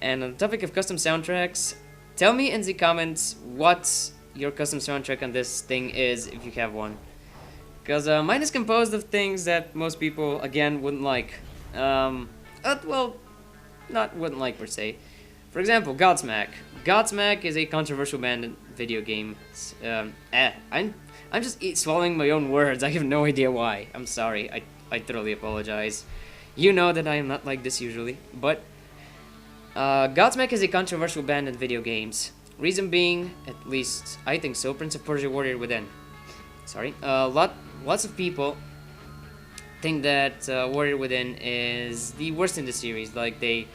And on the topic of custom soundtracks, tell me in the comments what your custom soundtrack on this thing is, if you have one. Because mine is composed of things that most people, again, wouldn't like. Well, not wouldn't like per se. For example, Godsmack. Godsmack is a controversial band in video games. I'm just swallowing my own words. I have no idea why. I'm sorry. I thoroughly apologize. You know that I am not like this usually, but Godsmack is a controversial band in video games. Reason being, at least I think so, Prince of Persia Warrior Within. Sorry. Lots of people think that Warrior Within is the worst in the series. Like, they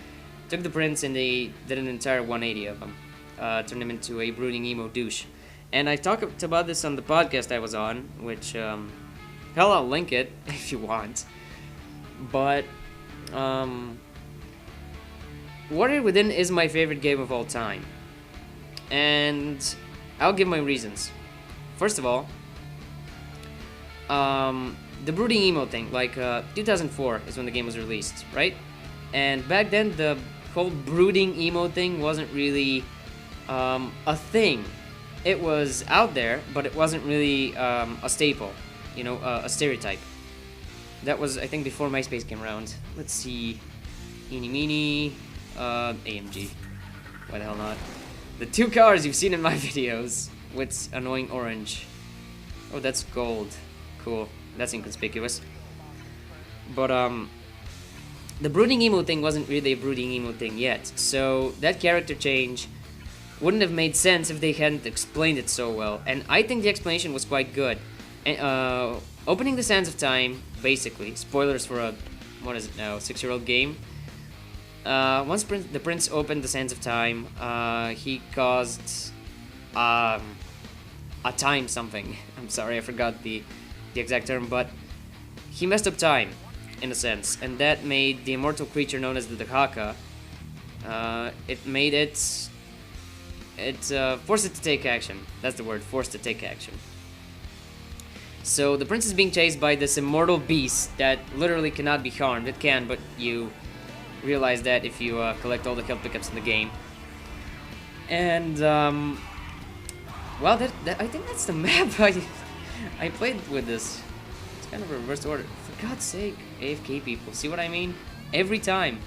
took the prince and they did an entire 180 of him. Turned him into a brooding emo douche. And I talked about this on the podcast I was on, which, hell, I'll link it if you want. But, Warrior Within is my favorite game of all time. And I'll give my reasons. First of all, the brooding emo thing, like 2004 is when the game was released, right? And back then the whole brooding emo thing wasn't really a thing. It was out there, but it wasn't really a staple, you know, a stereotype. That was, I think, before MySpace came around. Let's see, eeny meeny, AMG. Why the hell not? The two cars you've seen in my videos with annoying orange. Oh, that's gold. Cool. That's inconspicuous. But the brooding emo thing wasn't really a brooding emo thing yet, so that character change wouldn't have made sense if they hadn't explained it so well, and I think the explanation was quite good. And, opening the Sands of Time, basically, spoilers for a, what is it now, 6-year-old game. Once the prince opened the Sands of Time, he caused a time something. I'm sorry, I forgot the exact term, but he messed up time, in a sense, and that made the immortal creature known as the Dakaka, forced it to take action. That's the word, forced to take action. So the prince is being chased by this immortal beast that literally cannot be harmed. It can, but you realize that if you collect all the health pickups in the game. And, well, I think that's the map I played with this. It's kind of a reverse order. For God's sake, AFK people. See what I mean? Every time.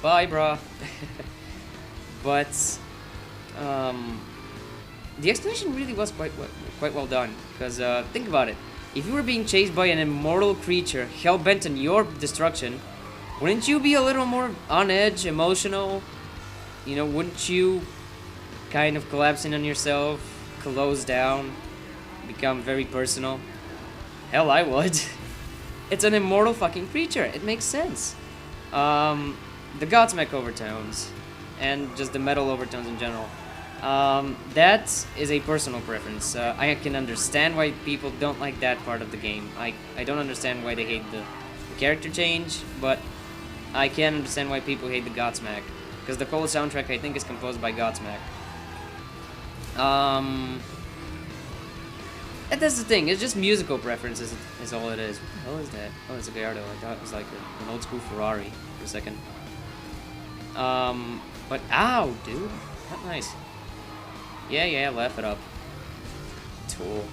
Bye, brah. But, the explanation really was quite well done. Because, think about it. If you were being chased by an immortal creature hell-bent on your destruction, wouldn't you be a little more on edge, emotional? You know, wouldn't you kind of collapse in on yourself, close down, become very personal? Hell, I would. It's an immortal fucking creature. It makes sense. The Godsmack overtones, and just the metal overtones in general. That is a personal preference. I can understand why people don't like that part of the game. I don't understand why they hate the character change, but I can understand why people hate the Godsmack, because the whole soundtrack, I think, is composed by Godsmack. And that's the thing, it's just musical preferences is all it is. What the hell is that? Oh, it's a Gallardo. I thought it was like an old school Ferrari for a second. But ow, dude. Not nice. Yeah, laugh it up. Tool.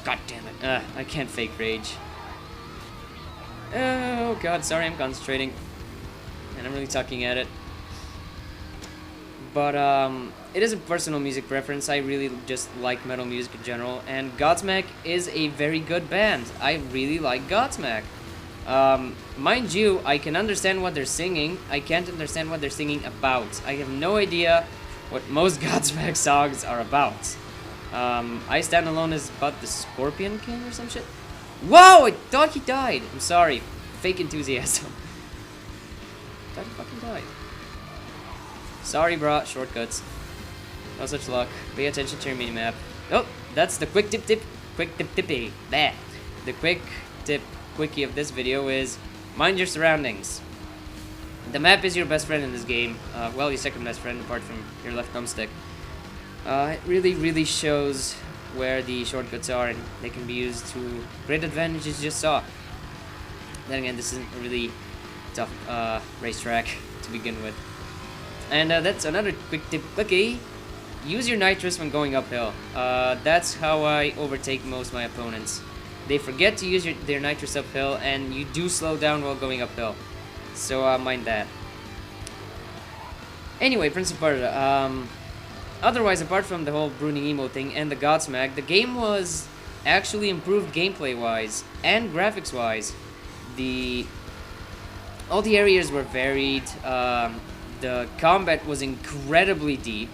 God damn it. I can't fake rage. Oh god, sorry, I'm concentrating. And I'm really tucking at it. But, it is a personal music preference. I really just like metal music in general. And Godsmack is a very good band. I really like Godsmack. Mind you, I can understand what they're singing. I can't understand what they're singing about. I have no idea what most Godsmack songs are about. I Stand Alone is about the Scorpion King or some shit. Whoa! I thought he died. I'm sorry. Fake enthusiasm. I thought he fucking died. Sorry, brah. Shortcuts. No such luck. Pay attention to your minimap. Oh, that's the quick tippy. There. The quick tip quickie of this video is mind your surroundings. The map is your best friend in this game. Well, your second best friend apart from your left thumbstick. It really shows where the shortcuts are, and they can be used to great advantage, as you just saw. Then again, this isn't really tough racetrack to begin with. And that's another quick tip, clicky. Use your nitrous when going uphill. That's how I overtake most of my opponents. They forget to use their nitrous uphill, and you do slow down while going uphill. So mind that. Anyway, Prince of Persia. Otherwise, apart from the whole brooding emo thing and the Godsmack, the game was actually improved gameplay-wise and graphics-wise. All the areas were varied. The combat was incredibly deep.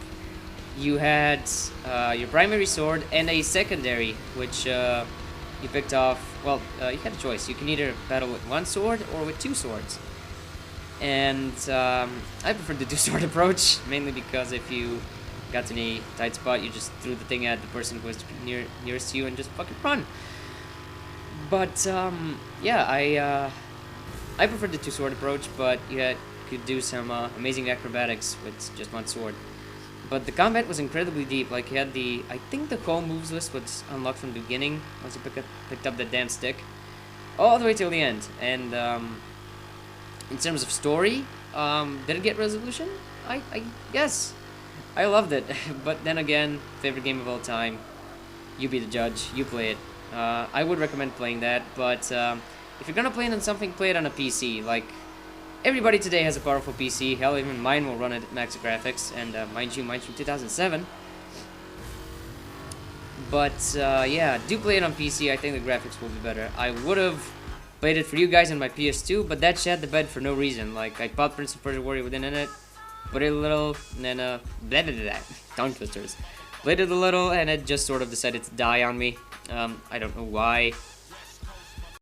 You had your primary sword and a secondary, which you picked off. Well, you had a choice. You can either battle with one sword or with two swords. And I preferred the two-sword approach, mainly because if you got to any tight spot, you just threw the thing at the person who was nearest to you and just fucking run. But yeah, I preferred the two-sword approach, but you could do some amazing acrobatics with just one sword. But the combat was incredibly deep. Like, you had I think the whole moves list was unlocked from the beginning once you picked up the damn stick, all the way till the end. And in terms of story, did it get resolution? I guess. I loved it. But then again, favorite game of all time. You be the judge. You play it. I would recommend playing that, but if you're gonna play it on something, play it on a PC. Like, everybody today has a powerful PC. Hell, even mine will run it at max graphics, and mind you, mine's from 2007. But yeah, do play it on PC. I think the graphics will be better. I would have played it for you guys on my PS2, but that shat the bed for no reason. Like, I bought Prince of Persia Warrior with internet, put it a little, and then blah blah blah, tongue twisters. Played it a little, and it just sort of decided to die on me. I don't know why.